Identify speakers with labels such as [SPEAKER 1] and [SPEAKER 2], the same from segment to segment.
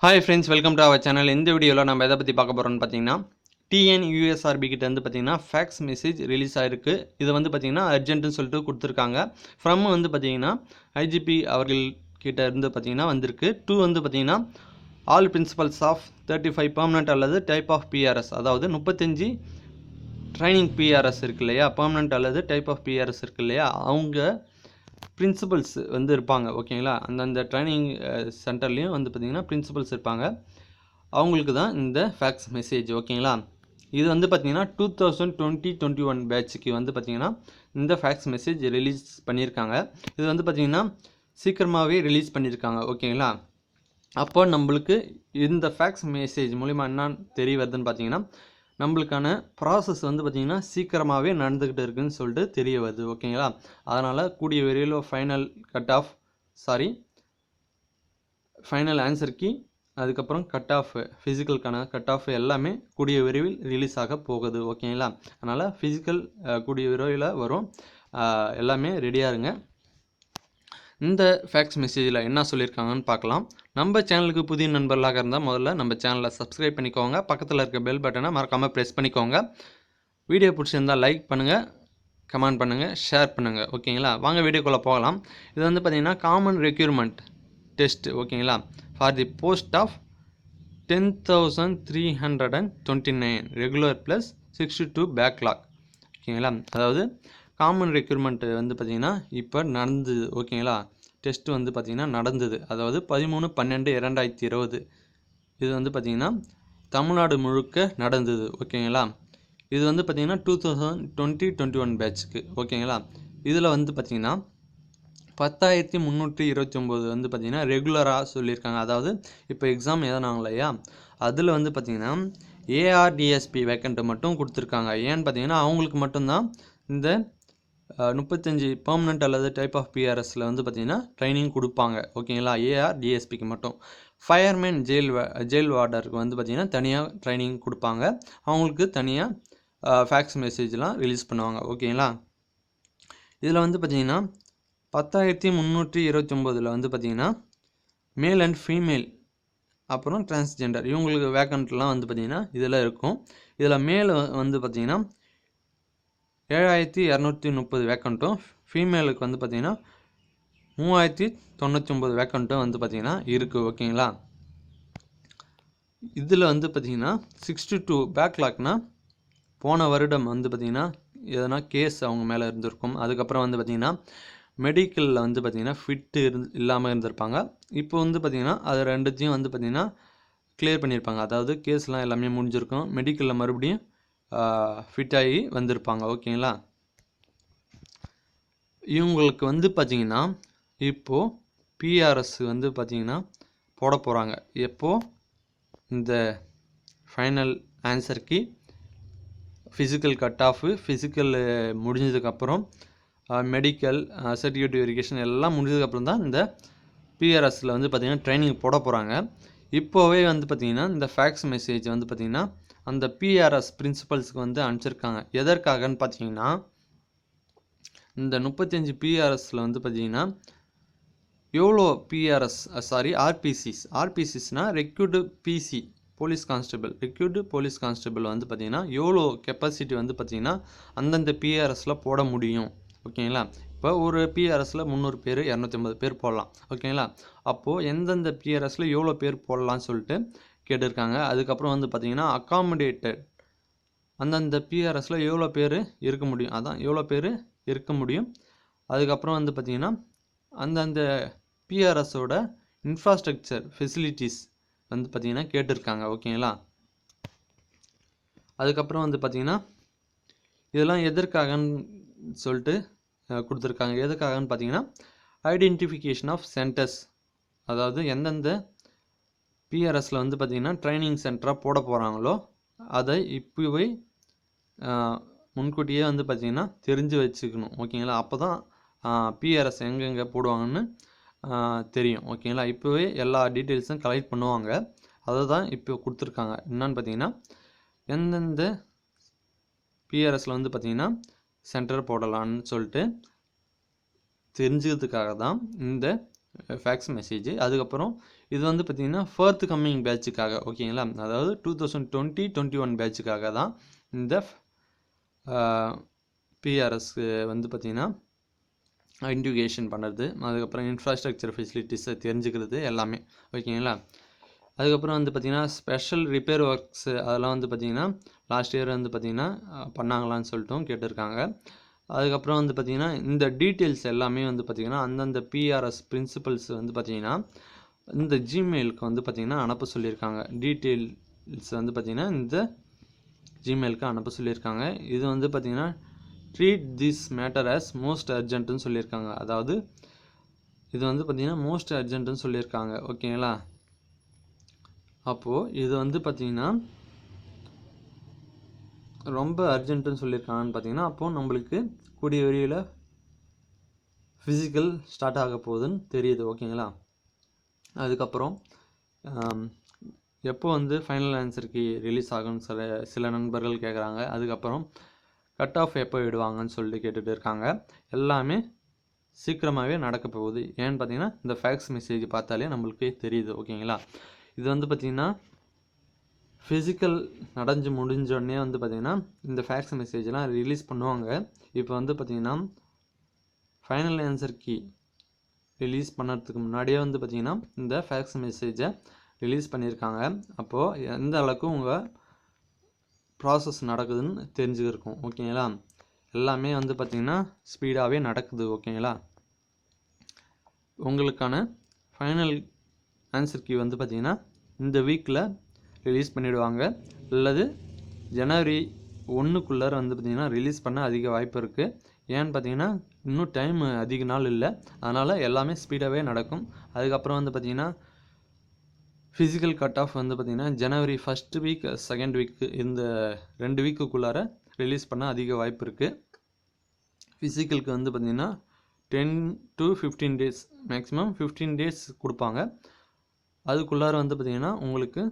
[SPEAKER 1] Hi friends, welcome to our channel. இந்த வீடியோவில் நம்ம எதை பற்றி பார்க்க போகிறோம்னு பார்த்தீங்கன்னா, டிஎன்யூஎஸ்ஆர்பி கிட்ட வந்து பார்த்தீங்கன்னா ஃபேக்ஸ் மெசேஜ் ரிலீஸ் ஆகிருக்கு. இதை வந்து பார்த்தீங்கன்னா அர்ஜென்ட்னு சொல்லிட்டு கொடுத்துருக்காங்க. ஃப்ரம் வந்து பார்த்தீங்கன்னா ஐஜிபி அவர்கள் கிட்ட இருந்து பார்த்தீங்கன்னா வந்திருக்கு. டூ வந்து பார்த்தீங்கன்னா ஆல் பிரின்சிபல்ஸ் ஆஃப் 35 பெர்மனன்ட் அல்லது டைப் ஆஃப் பிஆர்எஸ், அதாவது 35 ட்ரைனிங் பிஆர்எஸ் இருக்கு இல்லையா, பெர்மனன்ட் அல்லது டைப் ஆஃப் பிஆர்எஸ் இருக்கு இல்லையா, அவங்க பிரின்சிபல்ஸ் வந்து இருப்பாங்க. ஓகேங்களா, அந்தந்த ட்ரைனிங் சென்டர்லேயும் வந்து பார்த்திங்கன்னா பிரின்சிபல்ஸ் இருப்பாங்க. அவங்களுக்கு தான் இந்த ஃபேக்ஸ் மெசேஜ். ஓகேங்களா, இது வந்து பார்த்திங்கன்னா 2020-21 பேட்சுக்கு வந்து பார்த்திங்கன்னா இந்த ஃபேக்ஸ் மெசேஜ் ரிலீஸ் பண்ணியிருக்காங்க. இது வந்து பார்த்திங்கன்னா சீக்கிரமாகவே ரிலீஸ் பண்ணியிருக்காங்க. ஓகேங்களா, அப்போ நம்மளுக்கு இந்த ஃபேக்ஸ் மெசேஜ் மூலிமா என்ன தெரிய வருதுன்னு பார்த்தீங்கன்னா, நம்மளுக்கான ப்ராசஸ் வந்து பார்த்திங்கன்னா சீக்கிரமாகவே நடந்துக்கிட்டு இருக்குதுன்னு சொல்லிட்டு தெரிய வருது. ஓகேங்களா, அதனால் கூடிய விரைவில் ஃபைனல் ஆன்சர் கீ, அதுக்கப்புறம் கட் ஆஃப், ஃபிசிக்கலுக்கான கட் ஆஃப் எல்லாமே கூடிய விரைவில் ரிலீஸ் ஆக போகுது. ஓகேங்களா, அதனால் ஃபிசிக்கல் கூடிய விரைவில் வரும். எல்லாமே ரெடியாக இருங்க. இந்த ஃபேக்ஸ் மெசேஜில் என்ன சொல்லியிருக்காங்கன்னு பார்க்கலாம். நம்ம சேனலுக்கு புதிய நண்பர்களாக இருந்தால் முதல்ல நம்ம சேனலை சப்ஸ்கிரைப் பண்ணிக்கோங்க. பக்கத்தில் இருக்க பெல் பட்டனை மறக்காமல் ப்ரெஸ் பண்ணிக்கோங்க. வீடியோ பிடிச்சிருந்தால் லைக் பண்ணுங்கள், கமெண்ட் பண்ணுங்கள், ஷேர் பண்ணுங்கள். ஓகேங்களா, வாங்க வீடியோக்குள்ளே போகலாம். இது வந்து பார்த்திங்கன்னா காமன் ரெக்யூர்மெண்ட் டெஸ்ட். ஓகேங்களா, for the post of 10,329 regular plus 62 backlog. ஓகேங்களா, அதாவது காமன் ரெக்யூர்மெண்ட்டு வந்து பார்த்திங்கன்னா இப்போ நடந்தது. ஓகேங்களா, டெஸ்ட்டு வந்து பார்த்திங்கன்னா நடந்தது, அதாவது 13/12/2020 இது வந்து பார்த்திங்கன்னா தமிழ்நாடு முழுக்க நடந்தது. ஓகேங்களா, இது வந்து பார்த்திங்கன்னா 2020-21 பேட்சுக்கு. ஓகேங்களா, இதில் வந்து பார்த்திங்கன்னா 10,329 வந்து பார்த்திங்கன்னா ரெகுலராக சொல்லியிருக்காங்க. அதாவது இப்போ எக்ஸாம் எழுதினாங்க இல்லையா, அதில் வந்து பார்த்திங்கன்னா ஏஆர்டிஎஸ்பி வேக்கண்ட்டு மட்டும் கொடுத்துருக்காங்க. ஏன்னு பார்த்தீங்கன்னா அவங்களுக்கு மட்டும்தான் இந்த 35 பெர்மனன்ட் அல்லது டைப் ஆஃப் பிஆர்எஸில் வந்து பார்த்திங்கன்னா ட்ரைனிங் கொடுப்பாங்க. ஓகேங்களா, ஏஆர்டிஎஸ்பிக்கு மட்டும். ஃபயர்மேன் ஜெயில் வார்டருக்கு வந்து பார்த்திங்கன்னா தனியாக ட்ரைனிங் கொடுப்பாங்க. அவங்களுக்கு தனியாக ஃபேக்ஸ் மெசேஜ்லாம் ரிலீஸ் பண்ணுவாங்க. ஓகேங்களா, இதில் வந்து பார்த்திங்கன்னா 10,329 வந்து பார்த்திங்கன்னா மேல் அண்ட் ஃபீமேல் அப்புறம் டிரான்ஸ்ஜெண்டர் இவங்களுக்கு வேக்கண்ட்லாம் வந்து பார்த்திங்கன்னா இதில் இருக்கும். இதில் மேல் வந்து பார்த்திங்கன்னா 7,230 வேக்கண்ட்டும், ஃபீமேலுக்கு வந்து பார்த்திங்கன்னா 3,099 வேக்கண்ட்டும் வந்து பார்த்திங்கன்னா இருக்குது. ஓகேங்களா, இதில் வந்து பார்த்திங்கன்னா 62 பேக்லாக்னால் போன வருடம் வந்து பார்த்திங்கன்னா எதனா கேஸ் அவங்க மேலே இருந்திருக்கும். அதுக்கப்புறம் வந்து பார்த்திங்கன்னா மெடிக்கலில் வந்து பார்த்திங்கன்னா ஃபிட்டு இல்லாமல் இருந்திருப்பாங்க. இப்போ வந்து பார்த்திங்கன்னா அது ரெண்டுத்தையும் வந்து பார்த்திங்கன்னா கிளியர் பண்ணியிருப்பாங்க. அதாவது கேஸ்லாம் எல்லாமே முடிஞ்சிருக்கும், மெடிக்கலில் மறுபடியும் ஃபிட்டாகி வந்திருப்பாங்க. ஓகேங்களா, இவங்களுக்கு வந்து பார்த்திங்கன்னா இப்போது பிஆர்எஸ் வந்து பார்த்திங்கன்னா போட போகிறாங்க. எப்போது இந்த ஃபைனல் ஆன்சருக்கு ஃபிசிக்கல் கட் ஆஃபு, ஃபிசிக்கல் முடிஞ்சதுக்கப்புறம் மெடிக்கல் சர்டிஃபிகேட் வெரிஃபிகேஷன் எல்லாம் முடிஞ்சதுக்கப்புறம் தான் இந்த பிஆர்எஸில் வந்து பார்த்திங்கன்னா ட்ரைனிங் போட போகிறாங்க. இப்போவே வந்து பார்த்திங்கன்னா இந்த ஃபேக்ஸ் மெசேஜ் வந்து பார்த்திங்கன்னா அந்த பிஆர்எஸ் பிரின்சிபல்ஸ்க்கு வந்து அனுப்பிச்சிருக்காங்க. எதற்காகன்னு பார்த்தீங்கன்னா இந்த 35 பிஆர்எஸில் வந்து பார்த்திங்கன்னா எவ்வளோ பிஆர்எஸ் ஆர்பிசிஸ்னால் ரெக்யூர்டு பிசி போலீஸ் கான்ஸ்டபிள் வந்து பார்த்திங்கன்னா எவ்வளோ கெப்பாசிட்டி வந்து பார்த்திங்கன்னா அந்தந்த பிஆர்எஸில் போட முடியும். ஓகேங்களா, இப்போ ஒரு பிஆர்எஸில் 300 பேர் 250 பேர் போடலாம். ஓகேங்களா, அப்போது எந்தெந்த பிஆர்எஸில் எவ்வளோ பேர் போடலான்னு சொல்லிட்டு கேட்டிருக்காங்க. அதுக்கப்புறம் வந்து பார்த்திங்கன்னா அக்காமடேட்டட் அந்தந்த பிஆர்எஸில் எவ்வளோ பேர் இருக்க முடியும், அதான் எவ்வளோ பேர் இருக்க முடியும். அதுக்கப்புறம் வந்து பார்த்திங்கன்னா அந்தந்த பிஆர்எஸோட இன்ஃப்ராஸ்ட்ரக்சர் ஃபெசிலிட்டிஸ் வந்து பார்த்திங்கன்னா கேட்டிருக்காங்க. ஓகேங்களா, அதுக்கப்புறம் வந்து பார்த்திங்கன்னா இதெல்லாம் எதற்காகன்னு சொல்லிட்டு கொடுத்துருக்காங்க. எதுக்காகன்னு பார்த்தீங்கன்னா ஐடென்டிஃபிகேஷன் ஆஃப் சென்டர்ஸ், அதாவது எந்தெந்த பிஆர்எஸில் வந்து பார்த்திங்கன்னா ட்ரைனிங் சென்டராக போட போகிறாங்களோ அதை இப்போவே முன்கூட்டியே வந்து பார்த்திங்கன்னா தெரிஞ்சு வச்சுக்கணும். ஓகேங்களா, அப்போ தான் பிஆர்எஸ் எங்கெங்கே போடுவாங்கன்னு தெரியும். ஓகேங்களா, இப்போவே எல்லா டீட்டெயில்ஸும் கலெக்ட் பண்ணுவாங்க. அதை தான் இப்போ கொடுத்துருக்காங்க. என்னன்னு பார்த்தீங்கன்னா எந்தெந்த பிஆர்எஸில் வந்து பார்த்திங்கன்னா சென்டர் போடலான்னு சொல்லிட்டு தெரிஞ்சுக்கிறதுக்காக தான் இந்த ஃபேக்ஸ் மெசேஜ். அதுக்கப்புறம் இது வந்து பார்த்திங்கன்னா ஃபர்த் கம்மிங் பேட்சுக்காக ஓகேங்களா, அதாவது 2020-21 பேட்சுக்காக தான் இந்த பிஆர்எஸ் வந்து பார்த்திங்கன்னா இன்டிகேஷன் பண்ணுறது, அதுக்கப்புறம் இன்ஃப்ராஸ்ட்ரக்சர் ஃபெசிலிட்டிஸை தெரிஞ்சுக்கிறது எல்லாமே ஓகேங்களா. அதுக்கப்புறம் வந்து பார்த்திங்கன்னா ஸ்பெஷல் ரிப்பேர் ஒர்க்ஸு அதெல்லாம் வந்து பார்த்திங்கன்னா லாஸ்ட் இயர் வந்து பார்த்திங்கன்னா பண்ணாங்களான்னு சொல்லிட்டும் கேட்டிருக்காங்க. அதுக்கப்புறம் வந்து பார்த்திங்கன்னா இந்த டீட்டெயில்ஸ் எல்லாமே வந்து பார்த்திங்கன்னா அந்தந்த பிஆர்எஸ் பிரின்சிபல்ஸ் வந்து பார்த்திங்கன்னா இந்த ஜிமெயிலுக்கு வந்து பார்த்திங்கன்னா அனுப்ப சொல்லியிருக்காங்க. டீட்டெயில்ஸ் வந்து பார்த்திங்கன்னா இந்த ஜிமெயிலுக்கு அனுப்ப சொல்லியிருக்காங்க. இது வந்து பார்த்திங்கன்னா treat this matter as most அர்ஜென்ட்டுன்னு சொல்லியிருக்காங்க. அதாவது இது வந்து பார்த்திங்கன்னா மோஸ்ட் அர்ஜென்ட்டுன்னு சொல்லியிருக்காங்க ஓகேங்களா. அப்போது இது வந்து பார்த்திங்கன்னா ரொம்ப அர்ஜென்ட்டுன்னு சொல்லியிருக்காங்கன்னு பார்த்திங்கன்னா அப்போது நம்மளுக்கு கூடிய விரைவில் ஃபிசிக்கல் ஸ்டார்ட் ஆக போகுதுன்னு தெரியுது ஓகேங்களா. அதுக்கப்புறம் எப்போ வந்து ஃபைனல் ஆன்சர் கீ ரிலீஸ் ஆகும்னு சில நண்பர்கள் கேட்குறாங்க. அதுக்கப்புறம் கட் ஆஃப் எப்போ விடுவாங்கன்னு சொல்லிட்டு கேட்டுகிட்டு இருக்காங்க. எல்லாமே சீக்கிரமாகவே நடக்க போகுது. ஏன்னு பார்த்தீங்கன்னா இந்த ஃபேக்ஸ் மெசேஜ் பார்த்தாலே நம்மளுக்கு தெரியுது ஓகேங்களா. இது வந்து பார்த்திங்கன்னா ஃபிசிக்கல் முடிஞ்சோடனே வந்து பார்த்திங்கன்னா இந்த ஃபேக்ஸ் மெசேஜ்லாம் ரிலீஸ் பண்ணுவாங்க. இப்போ வந்து பார்த்திங்கன்னா ஃபைனல் ஆன்சர் கீ ரிலீஸ் பண்ணுறதுக்கு முன்னாடியே வந்து பார்த்திங்கன்னா இந்த ஃபேக்ஸ் மெசேஜை ரிலீஸ் பண்ணியிருக்காங்க. அப்போது எந்த அளவுக்கு உங்கள் ப்ராசஸ் நடக்குதுன்னு தெரிஞ்சுக்கிருக்கும் ஓகேங்களா. எல்லாமே வந்து பார்த்திங்கன்னா ஸ்பீடாகவே நடக்குது ஓகேங்களா. உங்களுக்கான ஃபைனல் ஆன்சர் கீ வந்து பார்த்திங்கன்னா இந்த வீக்கில் ரிலீஸ் பண்ணிவிடுவாங்க, அல்லது ஜனவரி 1க்குள்ளார வந்து பார்த்திங்கன்னா ரிலீஸ் பண்ண அதிக வாய்ப்பு இருக்குது. ஏன்னு பார்த்தீங்கன்னா இன்னும் டைம் அதிக நாள் இல்லை, அதனால் எல்லாமே ஸ்பீடாகவே நடக்கும். அதுக்கப்புறம் வந்து பார்த்திங்கன்னா ஃபிசிக்கல் கட் ஆஃப் வந்து பார்த்திங்கன்னா ஜனவரி 1st வீக் 2nd வீக் இந்த 2 வீக்குக்குள்ளார ரிலீஸ் பண்ண அதிக வாய்ப்பு இருக்குது. ஃபிசிக்கலுக்கு வந்து பார்த்திங்கன்னா 10 to 15 days மேக்ஸிமம் 15 days கொடுப்பாங்க. அதுக்குள்ளார வந்து பார்த்திங்கன்னா உங்களுக்கு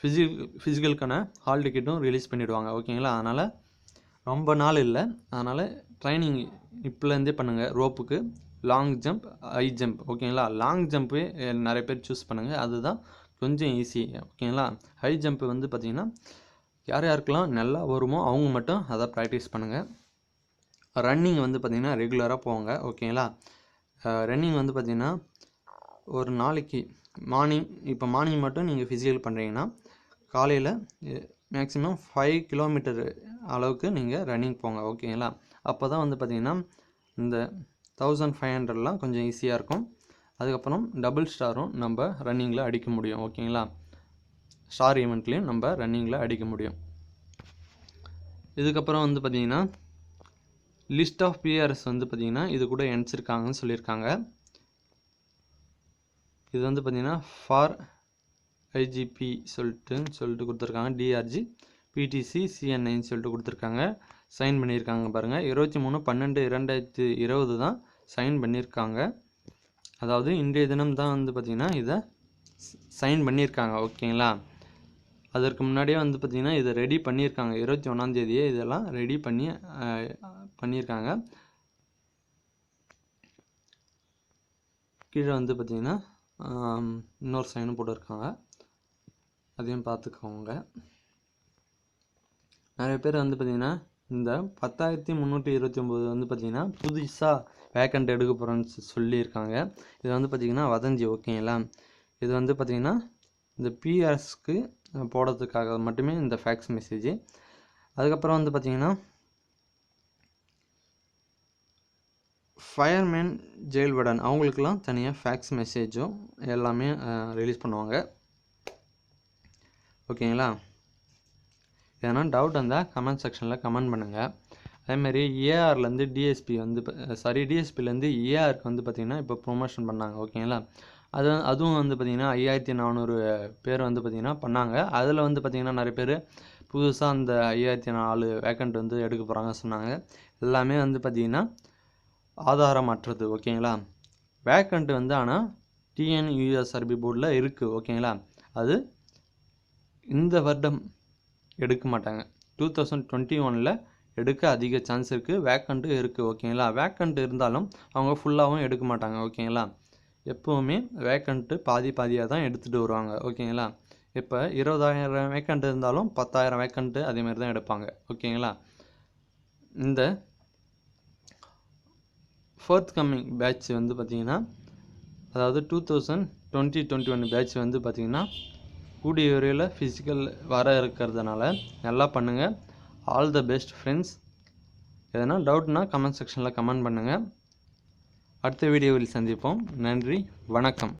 [SPEAKER 1] ஃபிசிக்கலுக்கான ஹால் டிக்கெட்டும் ரிலீஸ் பண்ணிவிடுவாங்க ஓகேங்களா. அதனால் ரொம்ப நாள் இல்லை, அதனால் ட்ரைனிங் இப்போலேருந்தே பண்ணுங்கள். ரோப்புக்கு, லாங் ஜம்ப், ஹை ஜம்ப் ஓகேங்களா. லாங் ஜம்ப்பு நிறைய பேர் சூஸ் பண்ணுங்கள், அதுதான் கொஞ்சம் ஈஸி ஓகேங்களா. ஹை ஜம்ப்பு வந்து பார்த்திங்கன்னா யார் யாருக்கெல்லாம் நல்லா வருமோ அவங்க மட்டும் அதை ப்ராக்டிஸ் பண்ணுங்கள். ரன்னிங் வந்து பார்த்திங்கன்னா ரெகுலராக போங்க ஓகேங்களா. ரன்னிங் வந்து பார்த்திங்கன்னா ஒரு நாளைக்கு மார்னிங் மட்டும் நீங்கள் ஃபிசிக்கல் பண்ணுறீங்கன்னா காலையில் மேக்ஸிமம் 5 கிலோமீட்டர் அளவுக்கு நீங்கள் ரன்னிங் போங்க ஓகேங்களா. அப்போ தான் வந்து பார்த்திங்கன்னா இந்த 1500லாம் கொஞ்சம் ஈஸியாக இருக்கும். அதுக்கப்புறம் டபுள் ஸ்டாரும் நம்ம ரன்னிங்கில் அடிக்க முடியும் ஓகேங்களா. ஸ்டார் ஈவெண்ட்லேயும் நம்ம ரன்னிங்கில் அடிக்க முடியும். இதுக்கப்புறம் வந்து பார்த்திங்கன்னா லிஸ்ட் ஆஃப் பிஆர்எஸ் வந்து பார்த்திங்கன்னா இது கூட இணைச்சிருக்காங்கன்னு சொல்லியிருக்காங்க. இது வந்து பார்த்திங்கன்னா ஃபார் ஐஜிபி சொல்லிட்டு கொடுத்துருக்காங்க. டிஆர்ஜி பிடிசி சிஎன்ஐன்னு சொல்லிட்டு கொடுத்துருக்காங்க. சைன் பண்ணியிருக்காங்க பாருங்கள். 23/12/2020 தான் சைன் பண்ணியிருக்காங்க. அதாவது இன்றைய தினம் தான் வந்து பார்த்திங்கன்னா இதை சைன் பண்ணியிருக்காங்க ஓகேங்களா. அதற்கு முன்னாடியே வந்து பார்த்திங்கன்னா இதை ரெடி பண்ணியிருக்காங்க. 21ஆம் தேதியே இதெல்லாம் ரெடி பண்ணியிருக்காங்க. கீழே வந்து பார்த்திங்கன்னா இன்னொரு சைனும் போட்டிருக்காங்க, அதையும் பார்த்துக்கோங்க. நிறைய பேர் வந்து பார்த்திங்கன்னா இந்த 10,329 வந்து பார்த்திங்கன்னா புதுசாக வேக்கண்ட் எடுக்க போகிறோன்னு சொல்லியிருக்காங்க. இது வந்து பார்த்திங்கன்னா வதஞ்சி ஓகேங்களா. இது வந்து பார்த்திங்கன்னா இந்த பிஆர்எஸ்க்கு போடுறதுக்காக மட்டுமே இந்த ஃபேக்ஸ் மெசேஜ். அதுக்கப்புறம் வந்து பார்த்திங்கன்னா ஃபயர்மேன், ஜெயில் வார்டன் அவங்களுக்கெல்லாம் தனியாக ஃபேக்ஸ் மெசேஜும் எல்லாமே ரிலீஸ் பண்ணுவாங்க ஓகேங்களா. எதனா டவுட் இருந்தால் கமெண்ட் செக்ஷனில் கமெண்ட் பண்ணுங்கள். அதேமாதிரி ஏஆர்லேருந்து டிஎஸ்பி வந்து டிஎஸ்பிலேருந்து ஏஆருக்கு வந்து பார்த்திங்கன்னா இப்போ ப்ரொமோஷன் பண்ணாங்க ஓகேங்களா. அதுவும் வந்து பார்த்திங்கன்னா 5400 பேர் வந்து பார்த்திங்கன்னா பண்ணாங்க. அதில் வந்து பார்த்திங்கன்னா நிறைய பேர் புதுசாக அந்த 5004 வேக்கண்ட் வந்து எடுக்க போகிறாங்க சொன்னாங்க. எல்லாமே வந்து பார்த்திங்கன்னா ஆதாரமற்றது ஓகேங்களா. வேக்கண்ட் வந்து ஆனால் டிஎன்யூஎஸ்ஆர்பி போர்டில் இருக்குது ஓகேங்களா. அது இந்த வருடம் எடுக்க மாட்டாங்க. 2021 எடுக்க அதிக சான்ஸ் இருக்குது. வேக்கண்ட்டு இருக்குது. ஓகேங்களா? வேக்கண்ட் இருந்தாலும் அவங்க ஃபுல்லாகவும் எடுக்க மாட்டாங்க. ஓகேங்களா? எப்போவுமே வேக்கண்ட்டு பாதி பாதியாக தான் எடுத்துகிட்டு வருவாங்க. ஓகேங்களா? இப்போ 20,000 வேக்கண்ட் இருந்தாலும் 10,000 வேக்கண்ட்டு அதேமாதிரி தான் எடுப்பாங்க. ஓகேங்களா? இந்த ஃபோர்த் கம்மிங் பேட்ச் வந்து பார்த்திங்கன்னா, அதாவது 2020-21 பேட்ச் வந்து பார்த்திங்கன்னா கூடிய விரைவில் ஃபிசிக்கல் வர இருக்கிறதுனால நல்லா பண்ணுங்கள். All the best friends. எதனா டவுட்னா கமெண்ட் செக்ஷனில் கமெண்ட் பண்ணுங்கள். அடுத்த வீடியோவில் சந்திப்போம். நன்றி, வணக்கம்.